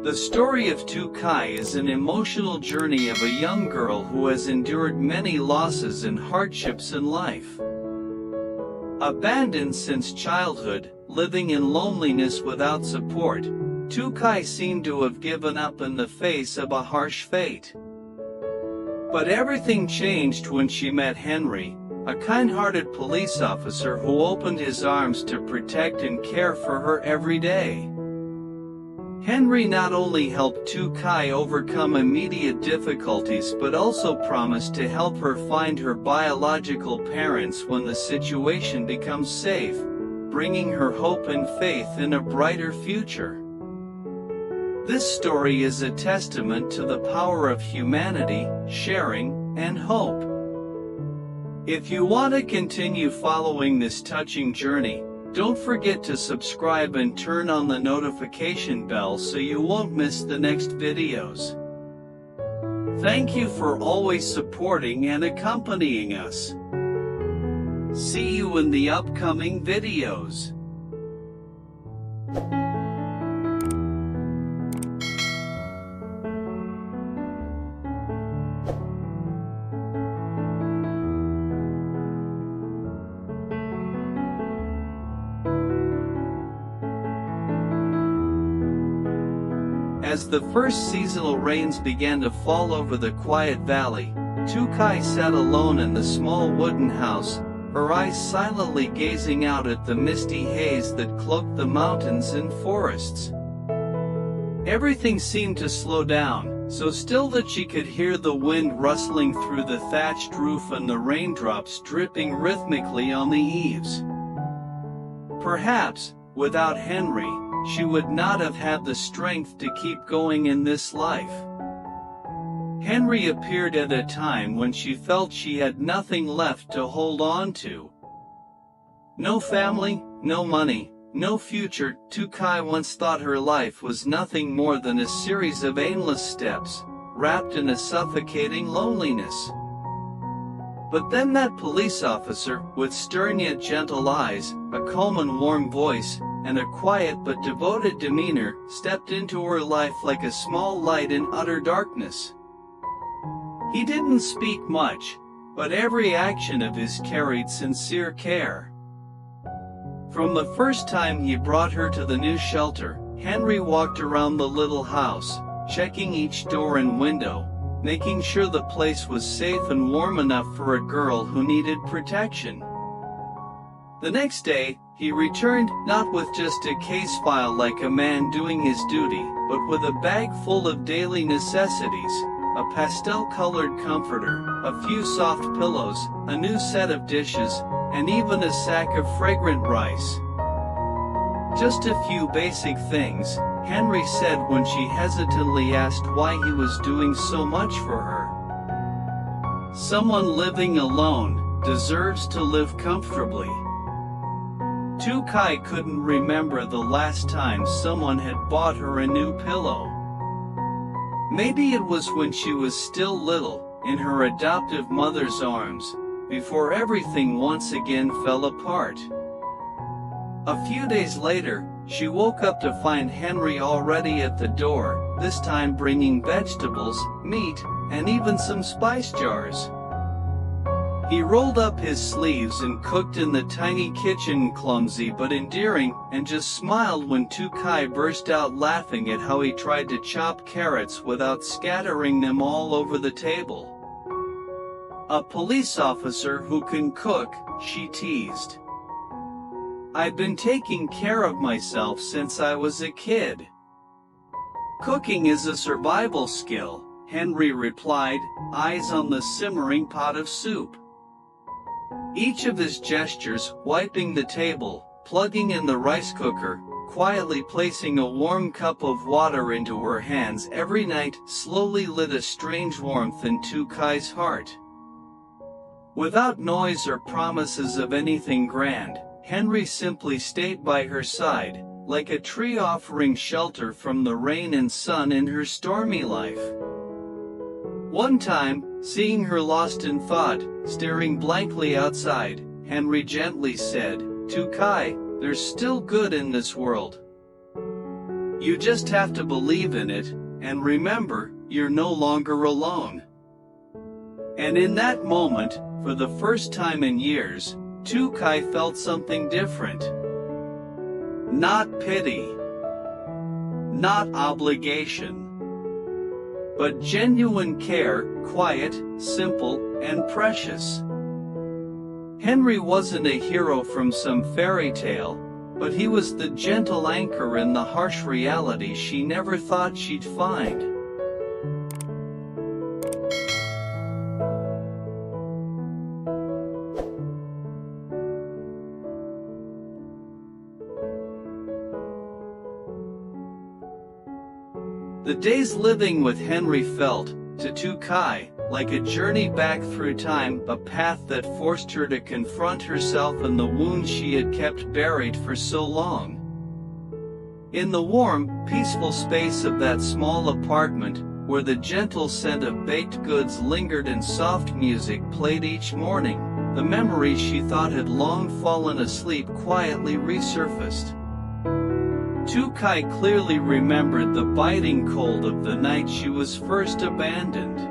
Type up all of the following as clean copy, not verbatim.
The story of Lytuky is an emotional journey of a young girl who has endured many losses and hardships in life. Abandoned since childhood, living in loneliness without support, Lytuky seemed to have given up in the face of a harsh fate. But everything changed when she met Henry, a kind-hearted police officer who opened his arms to protect and care for her every day. Henry not only helped Lytuky overcome immediate difficulties but also promised to help her find her biological parents when the situation becomes safe, bringing her hope and faith in a brighter future. This story is a testament to the power of humanity, sharing, and hope. If you want to continue following this touching journey, don't forget to subscribe and turn on the notification bell so you won't miss the next videos. Thank you for always supporting and accompanying us. See you in the upcoming videos. As the first seasonal rains began to fall over the quiet valley, Lytuky sat alone in the small wooden house, her eyes silently gazing out at the misty haze that cloaked the mountains and forests. Everything seemed to slow down, so still that she could hear the wind rustling through the thatched roof and the raindrops dripping rhythmically on the eaves. Perhaps, without Henry, she would not have had the strength to keep going in this life. Henry appeared at a time when she felt she had nothing left to hold on to. No family, no money, no future. Lytuky once thought her life was nothing more than a series of aimless steps, wrapped in a suffocating loneliness. But then that police officer, with stern yet gentle eyes, a calm and warm voice, and a quiet but devoted demeanor, stepped into her life like a small light in utter darkness. He didn't speak much, but every action of his carried sincere care. From the first time he brought her to the new shelter, Henry walked around the little house, checking each door and window, making sure the place was safe and warm enough for a girl who needed protection. The next day, he returned, not with just a case file like a man doing his duty, but with a bag full of daily necessities, a pastel-colored comforter, a few soft pillows, a new set of dishes, and even a sack of fragrant rice. Just a few basic things, Henry said when she hesitantly asked why he was doing so much for her. Someone living alone deserves to live comfortably. Lytuky couldn't remember the last time someone had bought her a new pillow. Maybe it was when she was still little, in her adoptive mother's arms, before everything once again fell apart. A few days later, she woke up to find Henry already at the door, this time bringing vegetables, meat, and even some spice jars. He rolled up his sleeves and cooked in the tiny kitchen, clumsy but endearing, and just smiled when Lytuky burst out laughing at how he tried to chop carrots without scattering them all over the table. "A police officer who can cook," she teased. "I've been taking care of myself since I was a kid." "Cooking is a survival skill," Henry replied, eyes on the simmering pot of soup. Each of his gestures, wiping the table, plugging in the rice cooker, quietly placing a warm cup of water into her hands every night, slowly lit a strange warmth in Lytuky's heart. Without noise or promises of anything grand, Henry simply stayed by her side, like a tree offering shelter from the rain and sun in her stormy life. One time, seeing her lost in thought, staring blankly outside, Henry gently said, "Lytuky, there's still good in this world." You just have to believe in it, and remember, you're no longer alone. And in that moment, for the first time in years, Lytuky felt something different. Not pity. Not obligation. But genuine care, quiet, simple, and precious. Henry wasn't a hero from some fairy tale, but he was the gentle anchor in the harsh reality she never thought she'd find. The days living with Henry felt, to Lytuky, like a journey back through time, a path that forced her to confront herself and the wounds she had kept buried for so long. In the warm, peaceful space of that small apartment, where the gentle scent of baked goods lingered and soft music played each morning, the memories she thought had long fallen asleep quietly resurfaced. Lytuky clearly remembered the biting cold of the night she was first abandoned.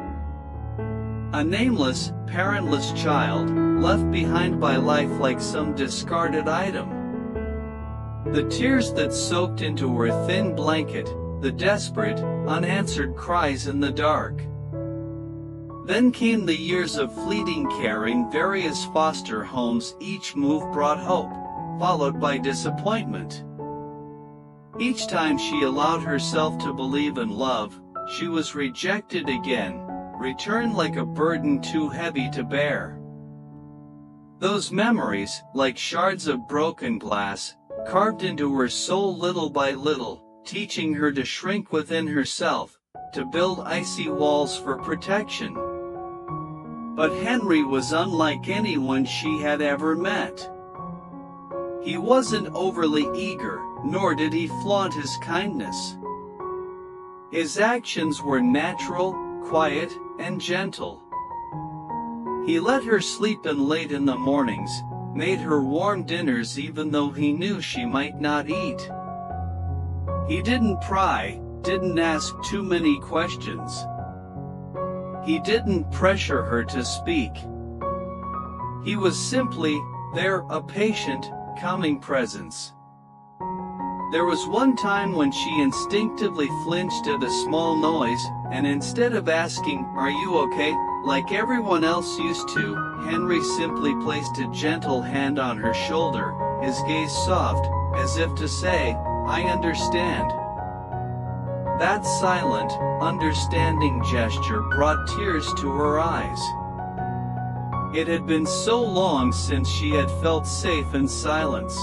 A nameless, parentless child, left behind by life like some discarded item. The tears that soaked into her thin blanket, the desperate, unanswered cries in the dark. Then came the years of fleeting care in various foster homes. Each move brought hope, followed by disappointment. Each time she allowed herself to believe in love, she was rejected again, returned like a burden too heavy to bear. Those memories, like shards of broken glass, carved into her soul little by little, teaching her to shrink within herself, to build icy walls for protection. But Henry was unlike anyone she had ever met. He wasn't overly eager, nor did he flaunt his kindness. His actions were natural, quiet, and gentle. He let her sleep in late in the mornings, made her warm dinners even though he knew she might not eat. He didn't pry, didn't ask too many questions. He didn't pressure her to speak. He was simply there, a patient, calming presence. There was one time when she instinctively flinched at a small noise, and instead of asking, "Are you okay?" like everyone else used to, Henry simply placed a gentle hand on her shoulder, his gaze soft, as if to say, "I understand." That silent, understanding gesture brought tears to her eyes. It had been so long since she had felt safe in silence.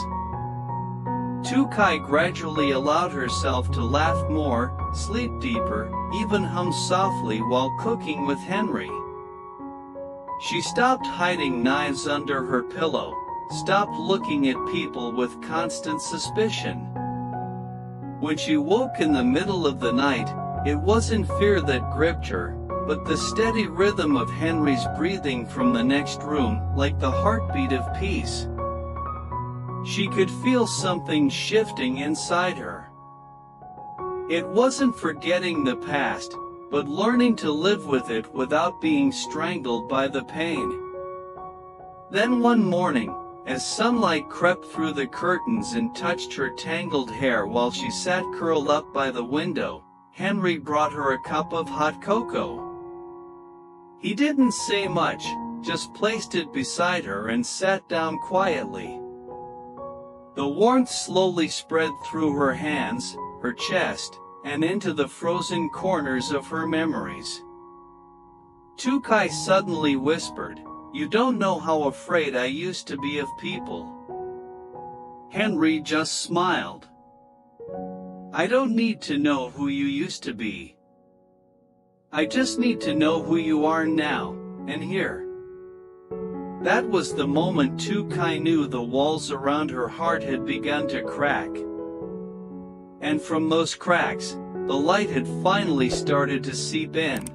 Lytuky gradually allowed herself to laugh more, sleep deeper, even hum softly while cooking with Henry. She stopped hiding knives under her pillow, stopped looking at people with constant suspicion. When she woke in the middle of the night, it wasn't fear that gripped her, but the steady rhythm of Henry's breathing from the next room, like the heartbeat of peace. She could feel something shifting inside her. It wasn't forgetting the past, but learning to live with it without being strangled by the pain. Then one morning, as sunlight crept through the curtains and touched her tangled hair while she sat curled up by the window, Henry brought her a cup of hot cocoa. He didn't say much, just placed it beside her and sat down quietly. The warmth slowly spread through her hands, her chest, and into the frozen corners of her memories. Lytuky suddenly whispered, "You don't know how afraid I used to be of people." Henry just smiled. "I don't need to know who you used to be. I just need to know who you are now, and here." That was the moment Lytuky knew the walls around her heart had begun to crack. And from those cracks, the light had finally started to seep in.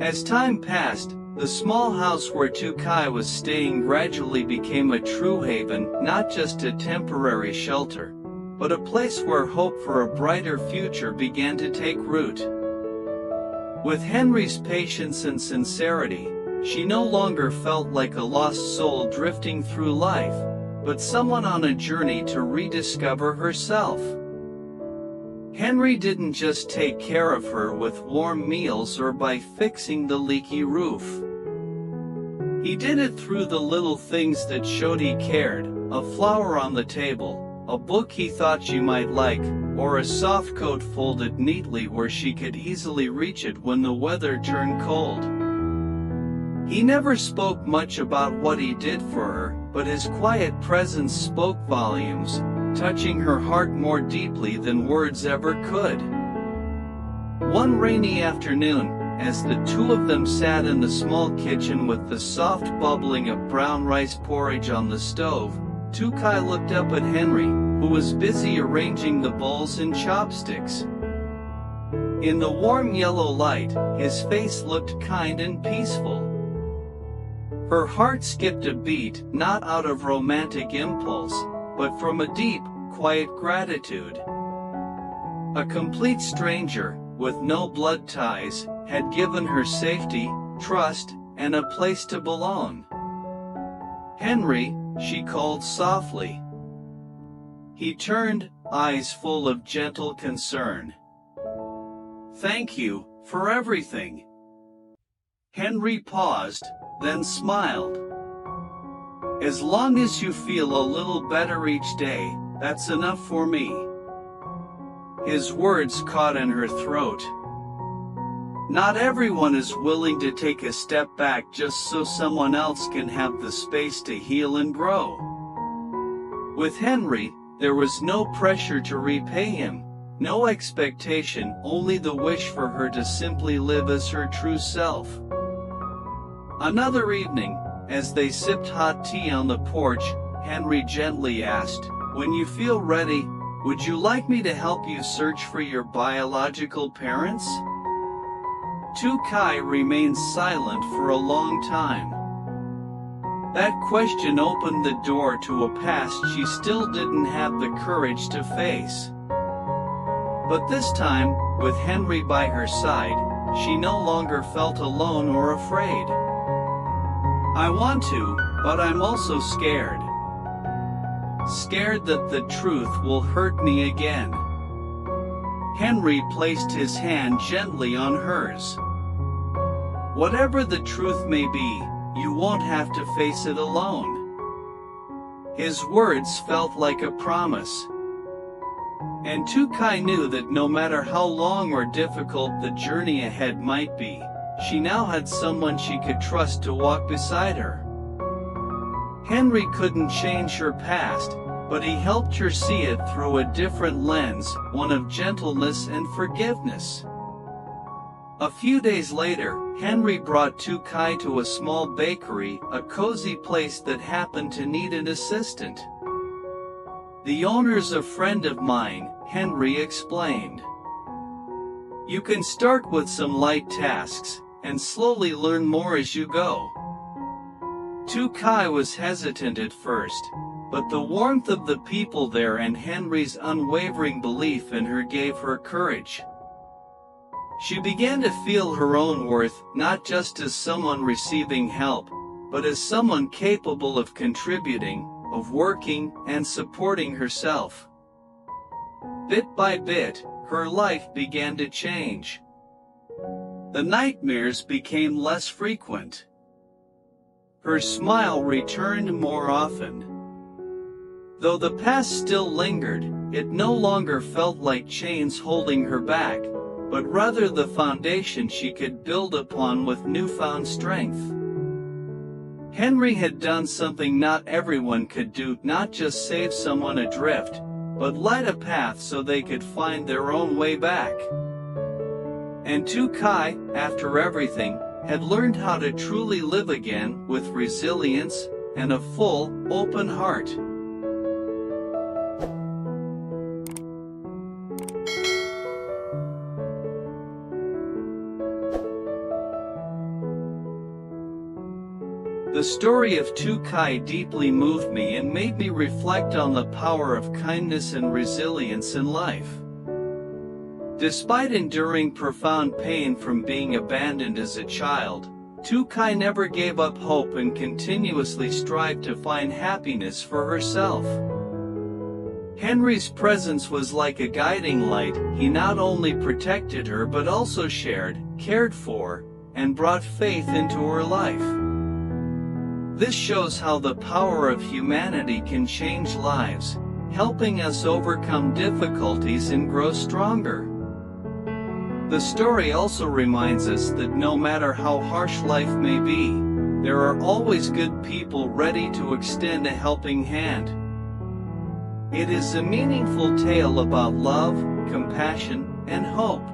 As time passed, the small house where Lytuky was staying gradually became a true haven, not just a temporary shelter, but a place where hope for a brighter future began to take root. With Henry's patience and sincerity, she no longer felt like a lost soul drifting through life, but someone on a journey to rediscover herself. Henry didn't just take care of her with warm meals or by fixing the leaky roof. He did it through the little things that showed he cared: a flower on the table, a book he thought she might like, or a soft coat folded neatly where she could easily reach it when the weather turned cold. He never spoke much about what he did for her, but his quiet presence spoke volumes, touching her heart more deeply than words ever could. One rainy afternoon, as the two of them sat in the small kitchen with the soft bubbling of brown rice porridge on the stove, Lytuky looked up at Henry, who was busy arranging the bowls and chopsticks. In the warm yellow light, his face looked kind and peaceful. Her heart skipped a beat, not out of romantic impulse, but from a deep, quiet gratitude. A complete stranger, with no blood ties, had given her safety, trust, and a place to belong. "Henry," she called softly. He turned, eyes full of gentle concern. "Thank you for everything." Henry paused, then smiled. "As long as you feel a little better each day, that's enough for me." His words caught in her throat. Not everyone is willing to take a step back just so someone else can have the space to heal and grow. With Henry, there was no pressure to repay him, no expectation, only the wish for her to simply live as her true self. Another evening, as they sipped hot tea on the porch, Henry gently asked, "When you feel ready, would you like me to help you search for your biological parents?" Lytuky remained silent for a long time. That question opened the door to a past she still didn't have the courage to face. But this time, with Henry by her side, she no longer felt alone or afraid. "I want to, but I'm also scared. Scared that the truth will hurt me again." Henry placed his hand gently on hers. "Whatever the truth may be, you won't have to face it alone." His words felt like a promise. And Lytuky knew that no matter how long or difficult the journey ahead might be, she now had someone she could trust to walk beside her. Henry couldn't change her past, but he helped her see it through a different lens, one of gentleness and forgiveness. A few days later, Henry brought Lytuky to a small bakery, a cozy place that happened to need an assistant. "The owner's a friend of mine," Henry explained. "You can start with some light tasks, and slowly learn more as you go." Lytuky was hesitant at first, but the warmth of the people there and Henry's unwavering belief in her gave her courage. She began to feel her own worth, not just as someone receiving help, but as someone capable of contributing, of working, and supporting herself. Bit by bit, her life began to change. The nightmares became less frequent. Her smile returned more often. Though the past still lingered, it no longer felt like chains holding her back, but rather the foundation she could build upon with newfound strength. Henry had done something not everyone could do, not just save someone adrift, but light a path so they could find their own way back. And Lytuky, after everything, had learned how to truly live again, with resilience and a full, open heart. The story of Lytuky deeply moved me and made me reflect on the power of kindness and resilience in life. Despite enduring profound pain from being abandoned as a child, Lytuky never gave up hope and continuously strived to find happiness for herself. Henry's presence was like a guiding light. He not only protected her but also shared, cared for, and brought faith into her life. This shows how the power of humanity can change lives, helping us overcome difficulties and grow stronger. The story also reminds us that no matter how harsh life may be, there are always good people ready to extend a helping hand. It is a meaningful tale about love, compassion, and hope.